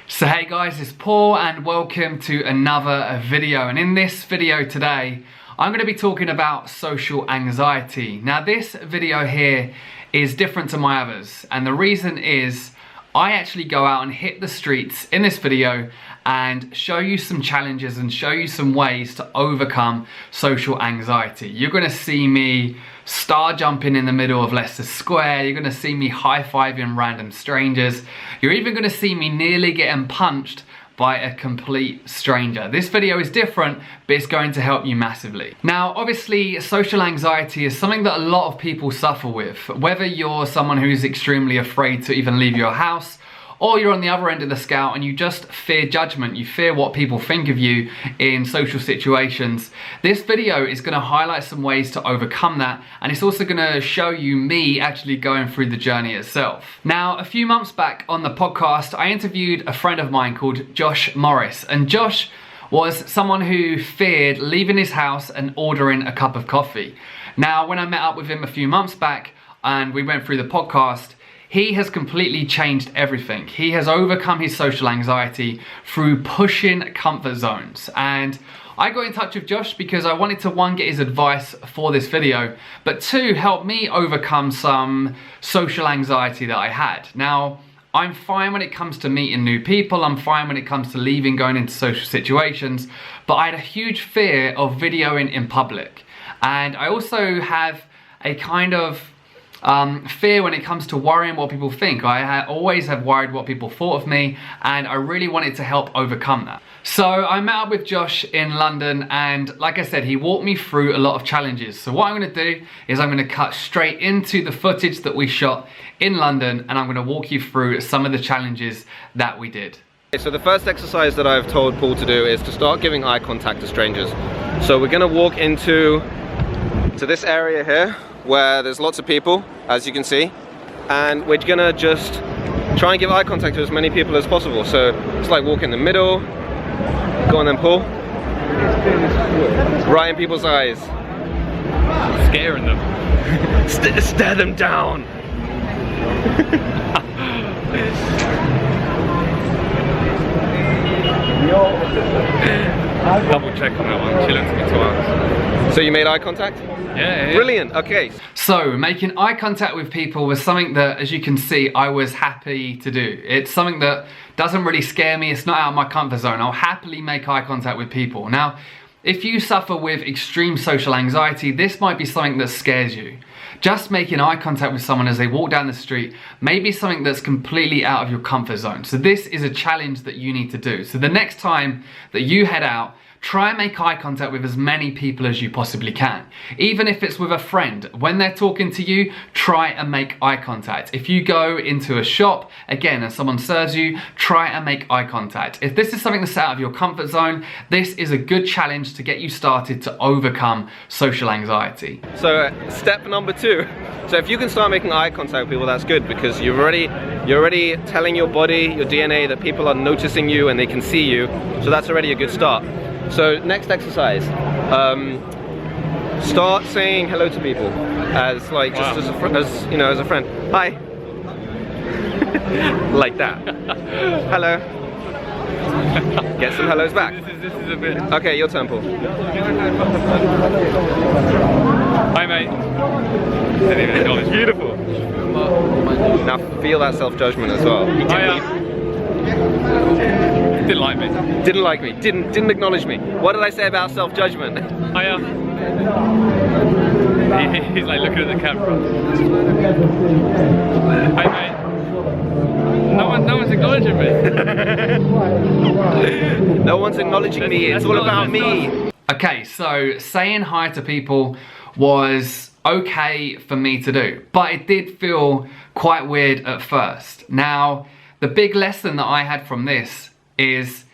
So hey guys, it's Paul and welcome to another video. And in this video today, I'm going to be talking about social anxiety. Now this video here is different to my others, and the reason is I actually go out and hit the streets in this video and show you some challenges and show you some ways to overcome social anxiety. You're going to see me star jumping in the middle of Leicester Square. You're going to see me high-fiving random strangers. You're even going to see me nearly getting punched by a complete stranger. This video is different, but it's going to help you massively. Now, obviously, social anxiety is something that a lot of people suffer with. Whether you're someone who's extremely afraid to even leave your house, or you're on the other end of the scale and you just fear judgment, you fear what people think of you in social situations, this video is going to highlight some ways to overcome that, and it's also going to show you me actually going through the journey itself. Now, a few months back on the podcast, I interviewed a friend of mine called Josh Morris, and Josh was someone who feared leaving his house and ordering a cup of coffee. Now, when I met up with him a few months back and we went through the podcast, he has completely changed everything. He has overcome his social anxiety through pushing comfort zones. And I got in touch with Josh because I wanted to, one, get his advice for this video, but two, help me overcome some social anxiety that I had. Now, I'm fine when it comes to meeting new people, I'm fine when it comes to leaving, going into social situations, but I had a huge fear of videoing in public. And I also have a kind of fear when it comes to worrying what people think. I always have worried what people thought of me, and I really wanted to help overcome that. So I met up with Josh in London, and like I said, he walked me through a lot of challenges. So what I'm going to do is I'm going to cut straight into the footage that we shot in London, and I'm going to walk you through some of the challenges that we did. So the first exercise that I've told Paul to do is to start giving eye contact to strangers. So we're going to walk into this area here where there's lots of people, as you can see, and we're gonna just try and give eye contact to as many people as possible. So it's like walk in the middle, go on then Paul, right in people's eyes. Scaring them. Stare them down. Double check on that one, she looked at me twice. So you made eye contact? Yeah. Brilliant, okay. So, making eye contact with people was something that, as you can see, I was happy to do. It's something that doesn't really scare me, it's not out of my comfort zone. I'll happily make eye contact with people. Now, if you suffer with extreme social anxiety, this might be something that scares you. Just making eye contact with someone as they walk down the street may be something that's completely out of your comfort zone. So this is a challenge that you need to do. So the next time that you head out, try and make eye contact with as many people as you possibly can. Even if it's with a friend, when they're talking to you, try and make eye contact. If you go into a shop, again, and someone serves you, try and make eye contact. If this is something that's out of your comfort zone, this is a good challenge to get you started to overcome social anxiety. So step number 2. So if you can start making eye contact with people, that's good, because you're already telling your body, your DNA, that people are noticing you and they can see you. So that's already a good start. So next exercise, start saying hello to people as like just as a friend. Hi. Like that. Hello. Get some hellos back. This is a bit. Okay, your turn, Paul. Hi, mate. It's beautiful. Now feel that self-judgment as well. Didn't like me. Didn't like me. Didn't acknowledge me. What did I say about self-judgment? He's like looking at the camera. Hi, mate. No one's acknowledging me. No one's acknowledging me. It's all about me. Okay, so saying hi to people was okay for me to do, but it did feel quite weird at first. Now, the big lesson that I had from this is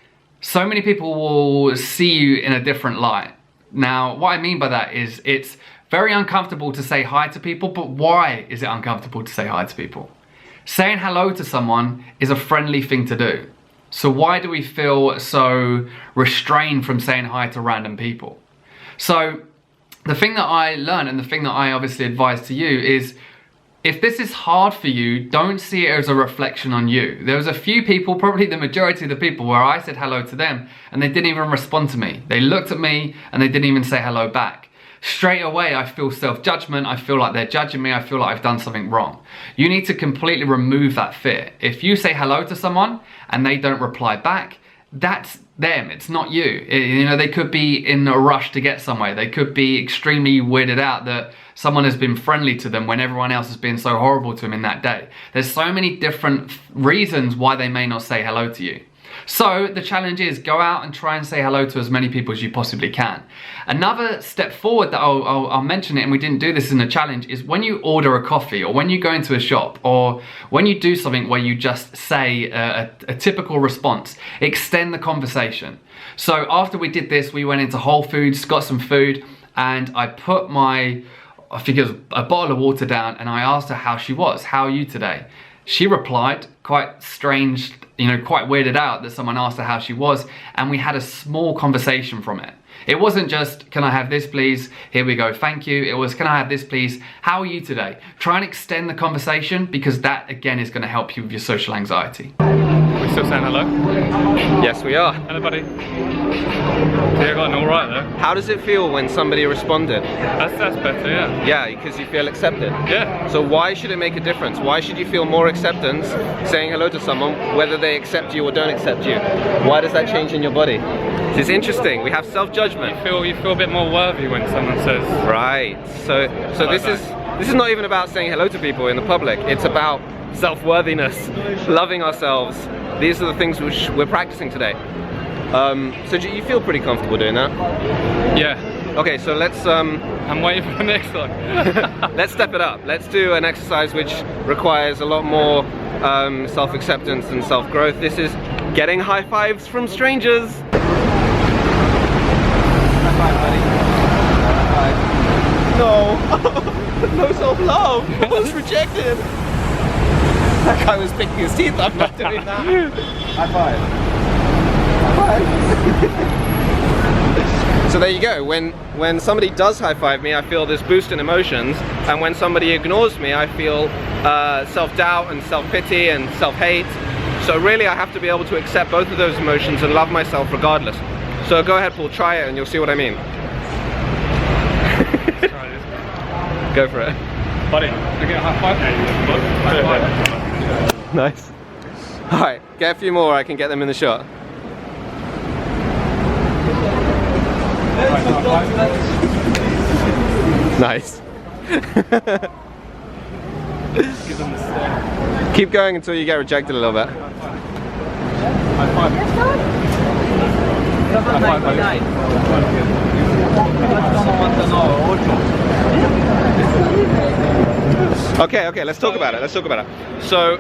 so many people will see you in a different light. Now, what I mean by that is it's very uncomfortable to say hi to people, but why is it uncomfortable to say hi to people? Saying hello to someone is a friendly thing to do. So why do we feel so restrained from saying hi to random people? So the thing that I learned, and the thing that I obviously advise to you, is if this is hard for you, don't see it as a reflection on you. There was a few people, probably the majority of the people, where I said hello to them and they didn't even respond to me. They looked at me and they didn't even say hello back. Straight away, I feel self-judgment. I feel like they're judging me. I feel like I've done something wrong. You need to completely remove that fear. If you say hello to someone and they don't reply back, that's them, it's not you. You know, they could be in a rush to get somewhere. They could be extremely weirded out that someone has been friendly to them when everyone else has been so horrible to them in that day. There's so many different reasons why they may not say hello to you. So the challenge is go out and try and say hello to as many people as you possibly can. Another step forward that I'll mention it, and we didn't do this in the challenge, is when you order a coffee or when you go into a shop or when you do something where you just say a typical response, extend the conversation. So after we did this, we went into Whole Foods, got some food, and I put I think it was a bottle of water down, and I asked her how she was. How are you today? She replied, quite strange, you know, quite weirded out that someone asked her how she was, and we had a small conversation from it. It wasn't just, can I have this please? Here we go, thank you. It was, can I have this please? How are you today? Try and extend the conversation, because that again is going to help you with your social anxiety. We're still saying hello? Yes, we are. Hello, buddy. So you got an alright there? How does it feel when somebody responded? That's better, yeah. Yeah, because you feel accepted. Yeah. So why should it make a difference? Why should you feel more acceptance saying hello to someone, whether they accept you or don't accept you? Why does that change in your body? It's interesting. We have self-judgment. You feel a bit more worthy when someone says. Right. So like this is not even about saying hello to people in the public. It's about self-worthiness, loving ourselves. These are the things which we're practicing today. So do you feel pretty comfortable doing that? Yeah. Okay, so let's I'm waiting for the next one. let's step it up. Let's do an exercise which requires a lot more self-acceptance and self-growth. This is getting high fives from strangers. High five, buddy. High five. No, no self-love. I was rejected. That guy was picking his teeth. I'm not doing that. High five. High five. So there you go. When somebody does high five me, I feel this boost in emotions, and when somebody ignores me, I feel self-doubt and self-pity and self-hate. So really, I have to be able to accept both of those emotions and love myself regardless. So go ahead, Paul, try it, and you'll see what I mean. Try this. Go for it. Buddy, can I get a high five? High five. Nice. Alright, get a few more, I can get them in the shot. Nice. Give them the stare. Keep going until you get rejected a little bit. High five. Okay, let's talk about it. Let's talk about it. So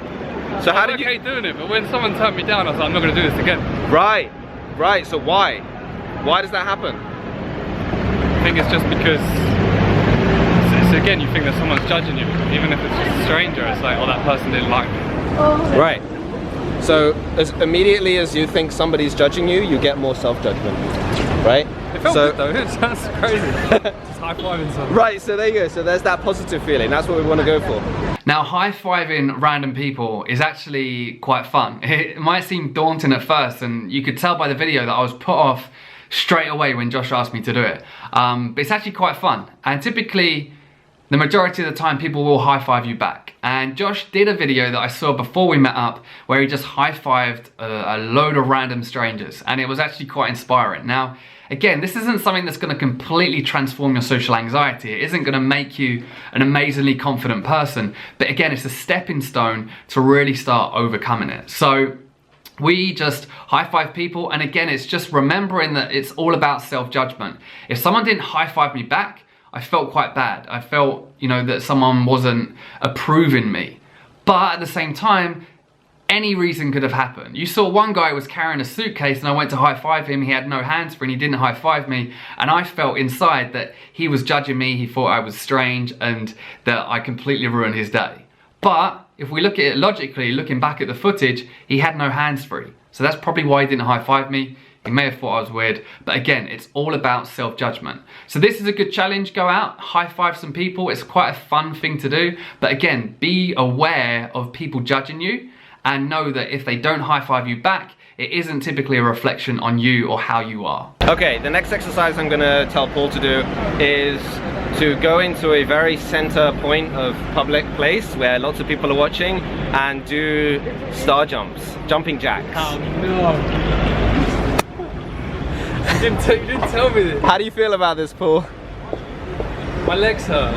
how did you? I'm okay doing it, but when someone turned me down, I was like, I'm not going to do this again. Right. So why? Why does that happen? I think it's just because, so again, you think that someone's judging you, even if it's just a stranger. It's like, oh, that person didn't like me. Right. So as immediately as you think somebody's judging you, you get more self-judgment, right? It felt good though. It sounds crazy. Just high-fiving someone. Right. So there you go. So there's that positive feeling. That's what we want to go for. Now, high-fiving random people is actually quite fun. It might seem daunting at first, and you could tell by the video that I was put off straight away when Josh asked me to do it. But it's actually quite fun. And typically, the majority of the time, people will high-five you back. And Josh did a video that I saw before we met up where he just high-fived a load of random strangers. And it was actually quite inspiring. Now, again, this isn't something that's going to completely transform your social anxiety. It isn't going to make you an amazingly confident person. But again, it's a stepping stone to really start overcoming it. So we just high-five people. And again, it's just remembering that it's all about self-judgment. If someone didn't high-five me back, I felt quite bad. I felt, you know, that someone wasn't approving me. But at the same time, any reason could have happened. You saw one guy was carrying a suitcase and I went to high-five him. He had no hands free and he didn't high-five me. And I felt inside that he was judging me. He thought I was strange and that I completely ruined his day. But if we look at it logically, looking back at the footage, he had no hands free. So that's probably why he didn't high-five me. He may have thought I was weird, but again, it's all about self-judgment. So this is a good challenge. Go out, high five some people. It's quite a fun thing to do. But again, be aware of people judging you and know that if they don't high five you back, it isn't typically a reflection on you or how you are. Okay, the next exercise I'm gonna tell Paul to do is to go into a very center point of public place where lots of people are watching and do star jumps, jumping jacks. Oh no. You didn't tell me this. How do you feel about this, Paul? My legs hurt.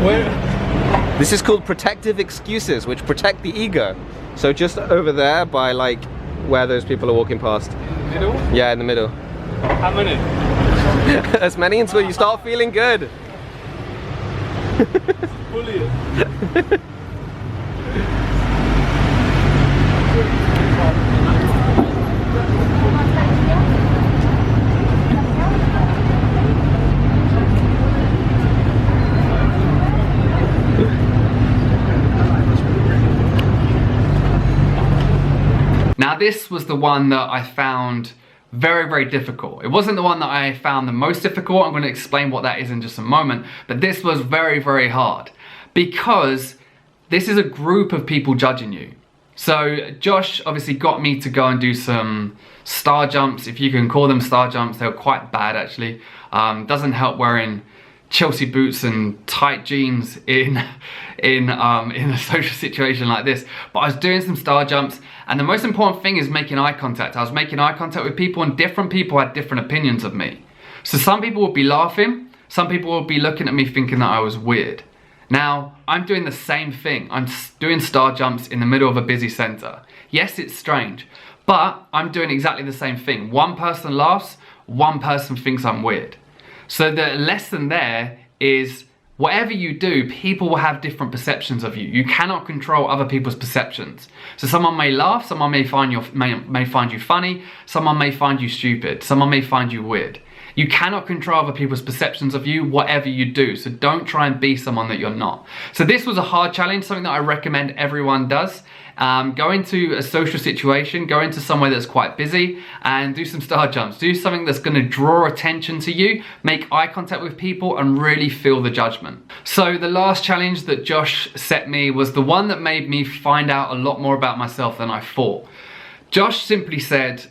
Where? This is called protective excuses, which protect the ego. So just over there by like where those people are walking past. Middle? Yeah, in the middle. How many? As many until you start feeling good. Bully it. Now this was the one that I found very, very difficult. It wasn't the one that I found the most difficult. I'm going to explain what that is in just a moment. But this was very, very hard because this is a group of people judging you. So Josh obviously got me to go and do some star jumps, if you can call them star jumps. They were quite bad actually. Doesn't help wearing Chelsea boots and tight jeans in a social situation like this. But I was doing some star jumps, and the most important thing is making eye contact. I was making eye contact with people, and different people had different opinions of me. So some people would be laughing, some people would be looking at me thinking that I was weird. Now, I'm doing the same thing. I'm doing star jumps in the middle of a busy center. Yes, it's strange, but I'm doing exactly the same thing. One person laughs, one person thinks I'm weird. So the lesson there is whatever you do, people will have different perceptions of you. You cannot control other people's perceptions. So someone may laugh, someone may find you funny, someone may find you stupid, someone may find you weird. You cannot control other people's perceptions of you, whatever you do. So don't try and be someone that you're not. So this was a hard challenge, something that I recommend everyone does. Go into a social situation, go into somewhere that's quite busy and do some star jumps. Do something that's going to draw attention to you, make eye contact with people and really feel the judgment. So the last challenge that Josh set me was the one that made me find out a lot more about myself than I thought. Josh simply said,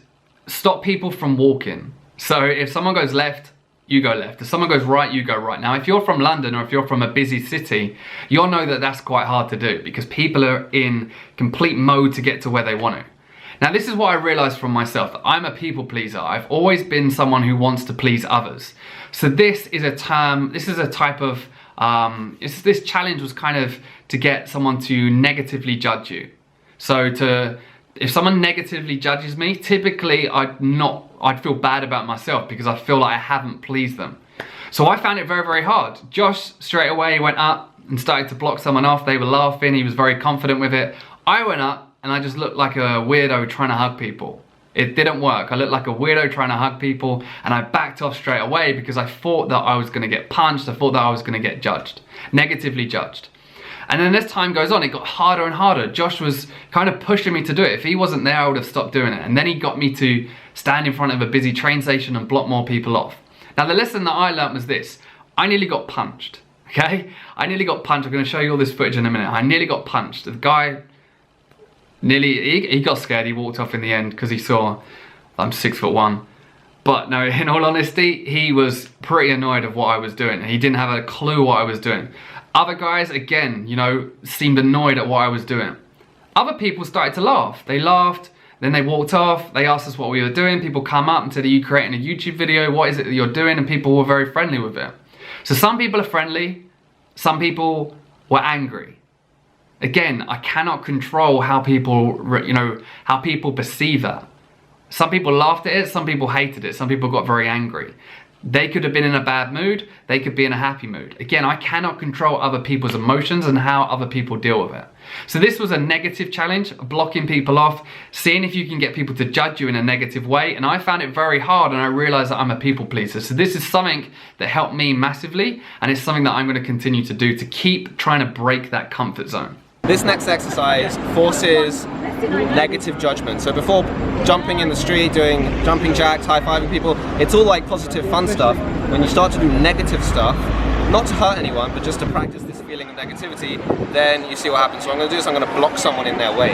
stop people from walking. So if someone goes left, you go left. If someone goes right, you go right. Now, if you're from London or if you're from a busy city, you'll know that that's quite hard to do because people are in complete mode to get to where they want to. Now, this is what I realized from myself. I'm a people pleaser. I've always been someone who wants to please others. So this is a type of, this challenge was kind of to get someone to negatively judge you. So if someone negatively judges me, typically I'd feel bad about myself because I feel like I haven't pleased them. So I found it very, very hard. Josh straight away went up and started to block someone off. They were laughing, he was very confident with it. I went up and I just looked like a weirdo trying to hug people. It didn't work. I looked like a weirdo trying to hug people and I backed off straight away because I thought that I was gonna get punched, I thought that I was gonna get judged, negatively judged. And then as time goes on, it got harder and harder. Josh was kind of pushing me to do it. If he wasn't there, I would have stopped doing it. And then he got me to stand in front of a busy train station and block more people off. Now, the lesson that I learned was this. I nearly got punched, okay? I nearly got punched. I'm gonna show you all this footage in a minute. I nearly got punched. The guy he got scared. He walked off in the end because he saw I'm 6'1". But no, in all honesty, he was pretty annoyed of what I was doing. He didn't have a clue what I was doing. Other guys, again, seemed annoyed at what I was doing. Other people started to laugh. They laughed, then they walked off. They asked us what we were doing. People come up and said, are you creating a YouTube video? What is it that you're doing? And people were very friendly with it. So some people are friendly. Some people were angry. Again, I cannot control how people, how people perceive that. Some people laughed at it. Some people hated it. Some people got very angry. They could have been in a bad mood, they could be in a happy mood. Again, I cannot control other people's emotions and how other people deal with it. So this was a negative challenge, blocking people off, seeing if you can get people to judge you in a negative way. And I found it very hard and I realized that I'm a people pleaser. So this is something that helped me massively and it's something that I'm going to continue to do to keep trying to break that comfort zone. This next exercise forces negative judgment. So before jumping in the street, doing jumping jacks, high-fiving people, it's all like positive fun stuff. When you start to do negative stuff, not to hurt anyone, but just to practice this feeling of negativity, then you see what happens. So what I'm going to do is I'm going to block someone in their way.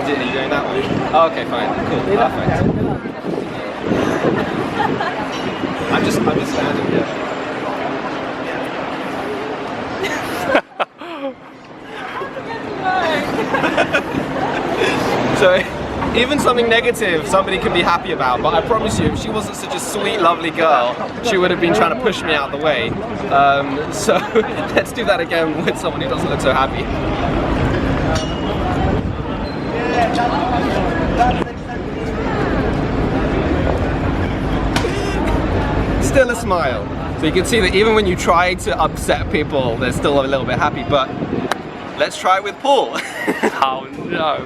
Are you doing that one? Oh, okay, fine. Cool. Perfect. I'm just standing here. So, even something negative somebody can be happy about, but I promise you, if she wasn't such a sweet, lovely girl, she would have been trying to push me out the way. So, let's do that again with someone who doesn't look so happy. Still a smile. So you can see that even when you try to upset people, they're still a little bit happy, but let's try it with Paul. Oh no.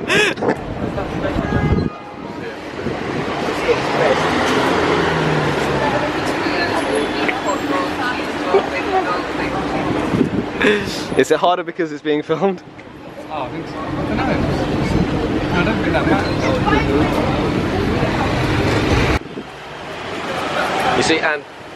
Is it harder because it's being filmed? Oh, I think so. I don't know. I don't think that matters. You see,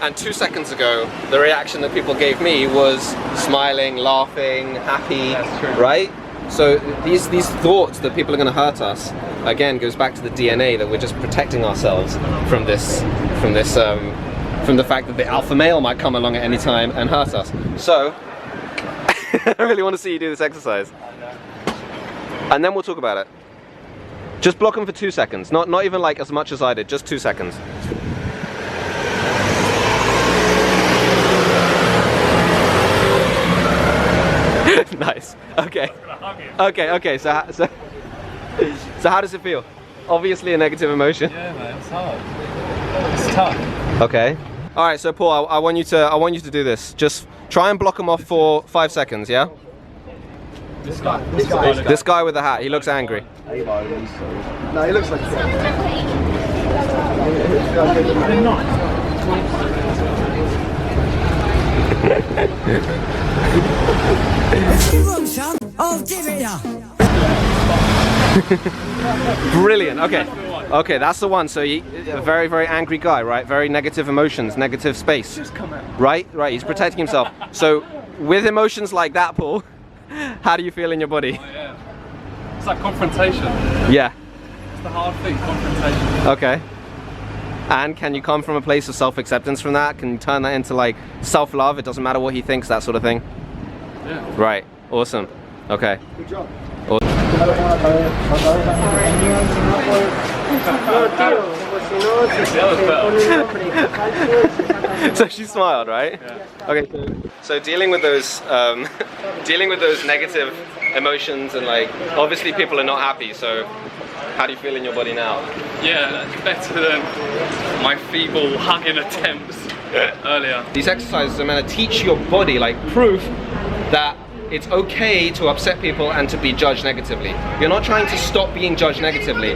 and 2 seconds ago, the reaction that people gave me was smiling, laughing, happy. That's true. Right? So these thoughts that people are going to hurt us, again, goes back to the DNA that we're just protecting ourselves from the fact that the alpha male might come along at any time and hurt us. So, I really want to see you do this exercise. And then we'll talk about it. Just block them for 2 seconds. Not even like as much as I did, just 2 seconds. Nice. Okay. Okay. So how does it feel? Obviously a negative emotion. Yeah, man, it's hard. It's tough. Okay. All right. So Paul, I want you to do this. Just try and block them off for 5 seconds. Yeah. This guy. This guy with the hat. He looks angry. No, he looks like Brilliant. Okay. Okay, that's the one. So a very, very angry guy, right? Very negative emotions, negative space. Just come out. Right. He's protecting himself. So with emotions like that, Paul, how do you feel in your body? Oh, yeah. It's like confrontation. Yeah. It's the hard thing, confrontation. Okay. And can you come from a place of self-acceptance from that? Can you turn that into like self-love? It doesn't matter what he thinks, that sort of thing. Yeah. Right. Awesome. Okay. Good job. So she smiled, right? Yeah. Okay. So dealing with those negative emotions and like obviously people are not happy. So how do you feel in your body now? Yeah, that's better than my feeble hugging attempts earlier. These exercises are meant to teach your body like proof that it's okay to upset people and to be judged negatively. You're not trying to stop being judged negatively.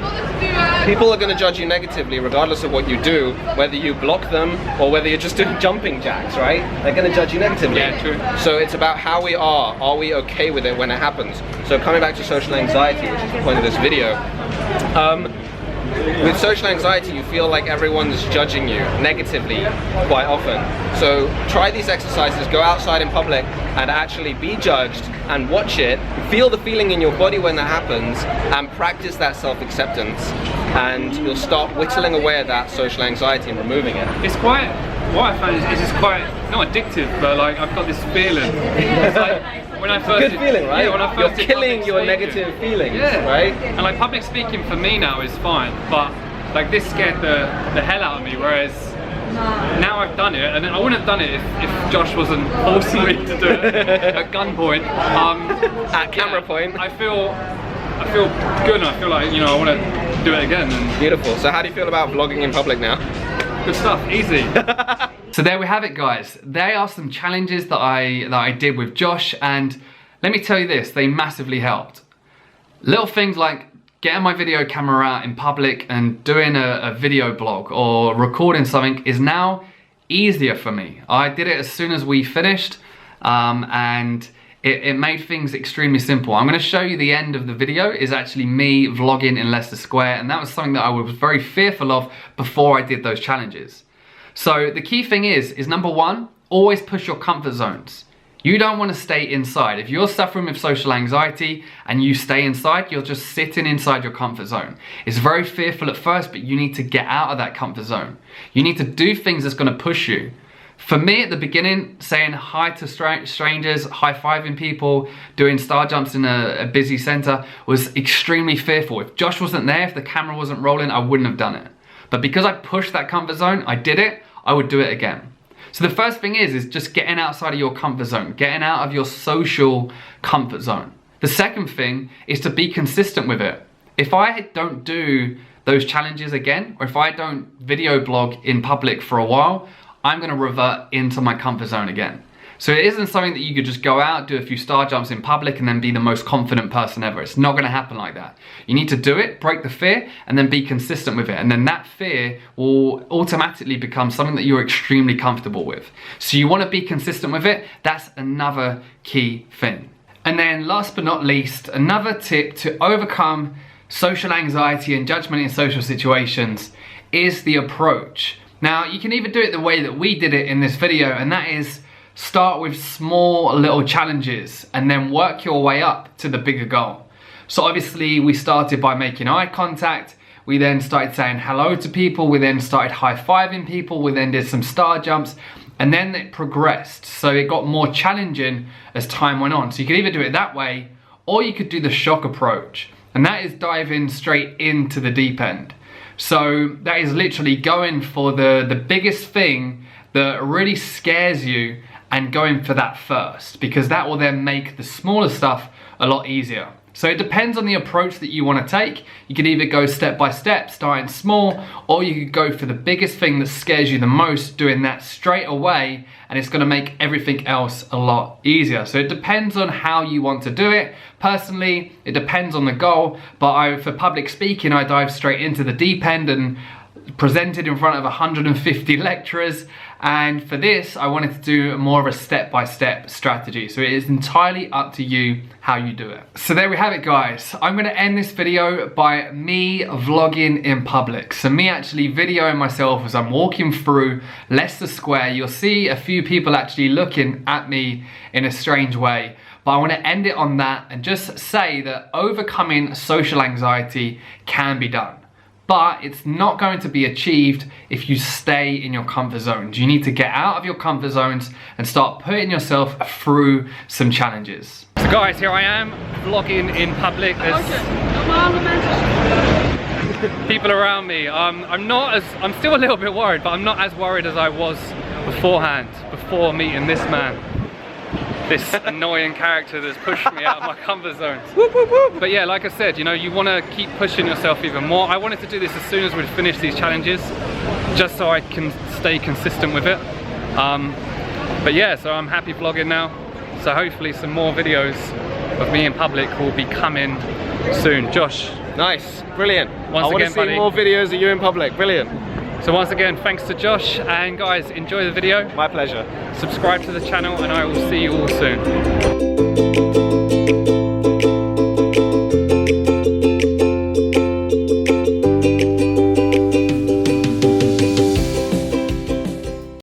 People are going to judge you negatively regardless of what you do, whether you block them or whether you're just doing jumping jacks, right? They're going to judge you negatively. Yeah, true. So it's about how we are. Are we okay with it when it happens? So coming back to social anxiety, which is the point of this video, with social anxiety, you feel like everyone's judging you negatively quite often. So try these exercises, go outside in public and actually be judged and watch it, feel the feeling in your body when that happens and practice that self-acceptance, and you'll start whittling away at that social anxiety and removing it. It's quite, what I found is it's quite, not addictive, but like I've got this feeling. It's like, when I first Good feeling, right? Yeah, when I first You're did killing public your speaking. negative feelings, Yeah. right? And like public speaking for me now is fine, but like this scared the hell out of me, whereas now I've done it, and I wouldn't have done it if Josh wasn't forcing me to do it at gunpoint. At camera point. I feel good, and I feel like, you know, I want to do it again. And Beautiful. So how do you feel about vlogging in public now? good stuff, easy. So there we have it, guys. They are some challenges that I did with Josh, and let me tell you this, they massively helped. Little things like getting my video camera out in public and doing a video blog or recording something is now easier for me. I did it as soon as we finished, and it made things extremely simple. I'm going to show you the end of the video is actually me vlogging in Leicester Square, and that was something that I was very fearful of before I did those challenges. So the key thing is number one, always push your comfort zones. You don't want to stay inside. If you're suffering with social anxiety and you stay inside, you're just sitting inside your comfort zone. It's very fearful at first, but you need to get out of that comfort zone. You need to do things that's going to push you. For me at the beginning, saying hi to strangers, high-fiving people, doing star jumps in a busy center was extremely fearful. If Josh wasn't there, if the camera wasn't rolling, I wouldn't have done it. But because I pushed that comfort zone, I did it, I would do it again. So the first thing is just getting outside of your comfort zone, getting out of your social comfort zone. The second thing is to be consistent with it. If I don't do those challenges again, or if I don't video blog in public for a while, I'm gonna revert into my comfort zone again. So it isn't something that you could just go out, do a few star jumps in public and then be the most confident person ever. It's not gonna happen like that. You need to do it, break the fear, and then be consistent with it. And then that fear will automatically become something that you're extremely comfortable with. So you wanna be consistent with it. That's another key thing. And then last but not least, another tip to overcome social anxiety and judgment in social situations is the approach. Now, you can either do it the way that we did it in this video, and that is start with small little challenges and then work your way up to the bigger goal. So obviously we started by making eye contact, we then started saying hello to people, we then started high-fiving people, we then did some star jumps, and then it progressed. So it got more challenging as time went on. So you could either do it that way, or you could do the shock approach, and that is diving straight into the deep end. So that is literally going for the biggest thing that really scares you and going for that first, because that will then make the smaller stuff a lot easier. So it depends on the approach that you want to take. You could either go step by step, starting small, or you could go for the biggest thing that scares you the most, doing that straight away, and it's going to make everything else a lot easier. So it depends on how you want to do it. Personally, it depends on the goal, but for public speaking, I dive straight into the deep end and presented in front of 150 lecturers, and for this I wanted to do more of a step-by-step strategy. So it is entirely up to you how you do it. So there we have it, guys. I'm going to end this video by me vlogging in public. So me actually videoing myself as I'm walking through Leicester Square. You'll see a few people actually looking at me in a strange way, but I want to end it on that and just say that overcoming social anxiety can be done. But it's not going to be achieved if you stay in your comfort zones. You need to get out of your comfort zones and start putting yourself through some challenges. So guys, here I am vlogging in public. There's people around me. I'm still a little bit worried, but I'm not as worried as I was beforehand, before meeting this man. This annoying character that's pushed me out of my comfort zone. But yeah, like I said, you know, you want to keep pushing yourself even more. I wanted to do this as soon as we'd finish these challenges, just so I can stay consistent with it. But yeah, so I'm happy vlogging now. So hopefully some more videos of me in public will be coming soon. Josh. Nice, brilliant. Once I want to see more videos of you in public, brilliant. So once again, thanks to Josh, and guys, enjoy the video. My pleasure. Subscribe to the channel, and I will see you all soon.